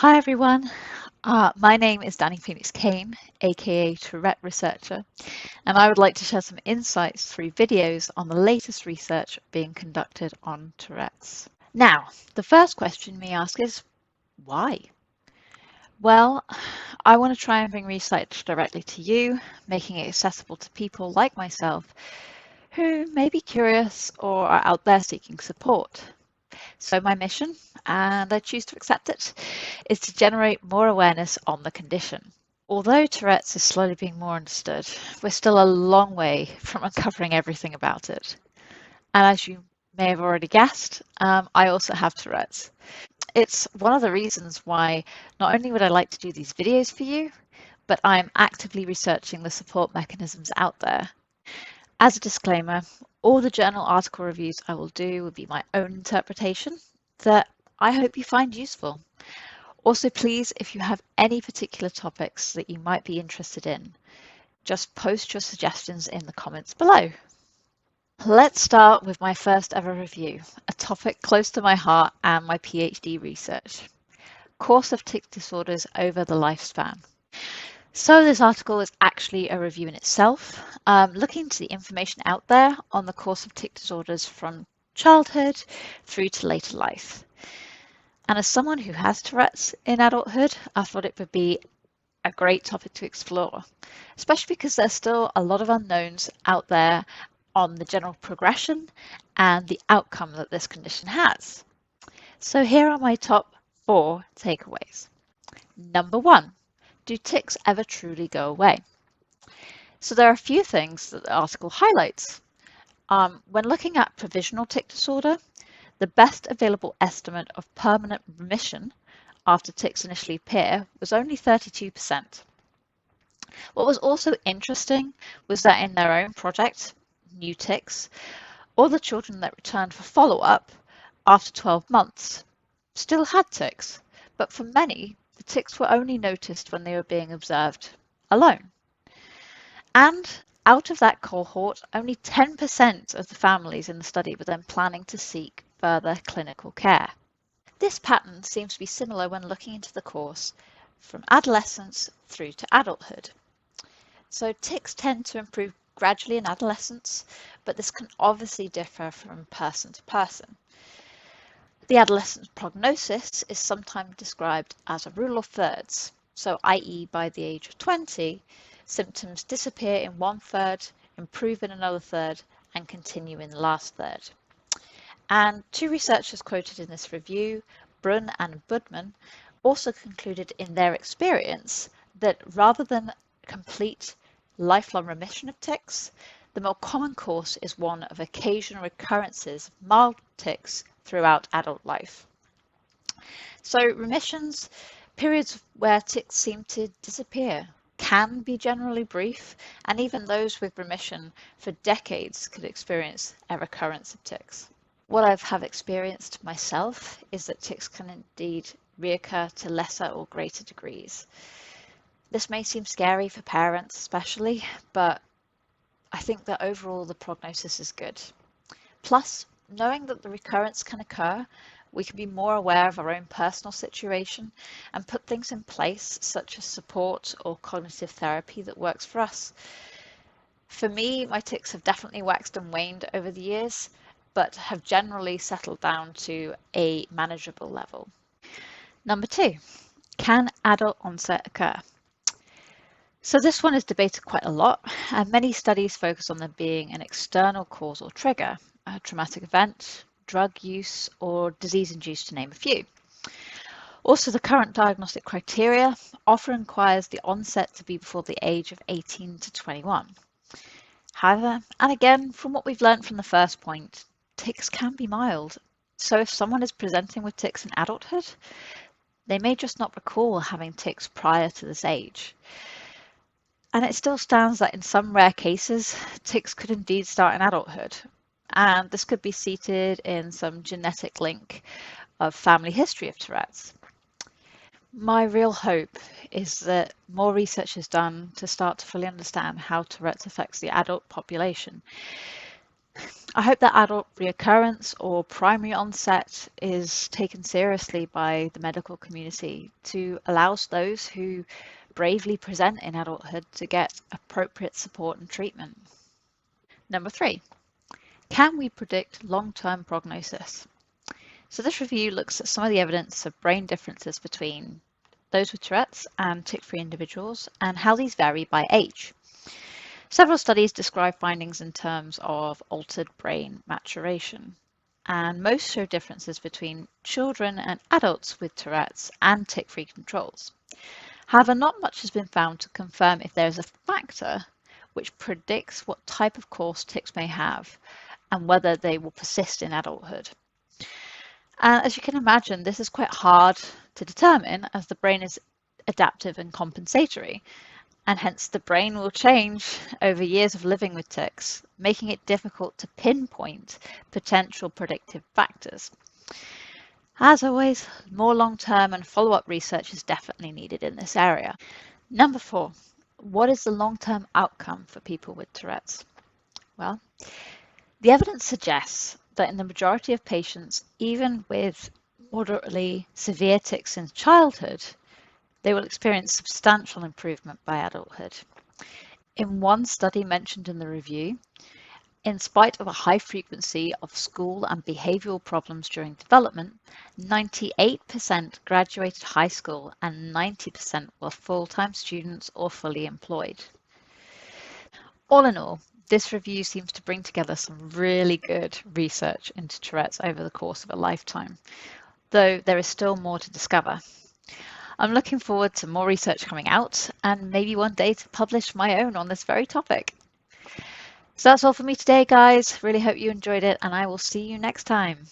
Hi everyone, my name is Danny Phoenix Kane, aka Tourette Researcher, and I would like to share some insights through videos on the latest research being conducted on Tourette's. Now, the first question we ask is, why? Well, I want to try and bring research directly to you, making it accessible to people like myself who may be curious or are out there seeking support. So my mission, and I choose to accept it, is to generate more awareness on the condition. Although Tourette's is slowly being more understood, we're still a long way from uncovering everything about it. And as you may have already guessed, I also have Tourette's. It's one of the reasons why not only would I like to do these videos for you, but I'm actively researching the support mechanisms out there. As a disclaimer, all the journal article reviews I will do will be my own interpretation that I hope you find useful. Also, please, if you have any particular topics that you might be interested in, just post your suggestions in the comments below. Let's start with my first ever review, a topic close to my heart and my PhD research: course of tic disorders over the lifespan. So this article is actually a review in itself, looking into the information out there on the course of tic disorders from childhood through to later life. And as someone who has Tourette's in adulthood, I thought it would be a great topic to explore, especially because there's still a lot of unknowns out there on the general progression and the outcome that this condition has. So here are my top 4 takeaways. Number 1. Do tics ever truly go away? So there are a few things that the article highlights. When looking at provisional tic disorder, the best available estimate of permanent remission after tics initially appear was only 32%. What was also interesting was that in their own project, New Tics, all the children that returned for follow-up after 12 months still had tics, but for many, the tics were only noticed when they were being observed alone. And out of that cohort, only 10% of the families in the study were then planning to seek further clinical care. This pattern seems to be similar when looking into the course from adolescence through to adulthood. So tics tend to improve gradually in adolescence, but this can obviously differ from person to person. The adolescent prognosis is sometimes described as a rule of thirds, so i.e. by the age of 20, symptoms disappear in 1/3, improve in another third, and continue in the last third. And 2 researchers quoted in this review, Brunn and Budman, also concluded in their experience that rather than complete lifelong remission of tics, the more common course is one of occasional recurrences of mild tics throughout adult life. So remissions, periods where tics seem to disappear, can be generally brief, and even those with remission for decades could experience a recurrence of tics. What I have experienced myself is that tics can indeed reoccur to lesser or greater degrees. This may seem scary for parents especially, but I think that overall the prognosis is good. Plus, knowing that the recurrence can occur, we can be more aware of our own personal situation and put things in place such as support or cognitive therapy that works for us. For me, my tics have definitely waxed and waned over the years, but have generally settled down to a manageable level. Number 2, can adult onset occur? So this one is debated quite a lot, and many studies focus on there being an external cause or trigger, a traumatic event, drug use, or disease-induced, to name a few. Also, the current diagnostic criteria often requires the onset to be before the age of 18 to 21. However, and again, from what we've learned from the first point, tics can be mild. So if someone is presenting with tics in adulthood, they may just not recall having tics prior to this age. And it still stands that in some rare cases, tics could indeed start in adulthood. And this could be seated in some genetic link of family history of Tourette's. My real hope is that more research is done to start to fully understand how Tourette's affects the adult population. I hope that adult reoccurrence or primary onset is taken seriously by the medical community to allow those who bravely present in adulthood to get appropriate support and treatment. Number 3, can we predict long-term prognosis? So this review looks at some of the evidence of brain differences between those with Tourette's and tic-free individuals and how these vary by age. Several studies describe findings in terms of altered brain maturation, and most show differences between children and adults with Tourette's and tic-free controls. However, not much has been found to confirm if there is a factor which predicts what type of course tics may have and whether they will persist in adulthood. And as you can imagine, this is quite hard to determine as the brain is adaptive and compensatory, and hence the brain will change over years of living with tics, making it difficult to pinpoint potential predictive factors. As always, more long-term and follow-up research is definitely needed in this area. Number 4, what is the long-term outcome for people with Tourette's? Well, the evidence suggests that in the majority of patients, even with moderately severe tics in childhood, they will experience substantial improvement by adulthood. In one study mentioned in the review, in spite of a high frequency of school and behavioural problems during development, 98% graduated high school and 90% were full-time students or fully employed. All in all, this review seems to bring together some really good research into Tourette's over the course of a lifetime, though there is still more to discover. I'm looking forward to more research coming out and maybe one day to publish my own on this very topic. So that's all for me today, guys. Really hope you enjoyed it, and I will see you next time.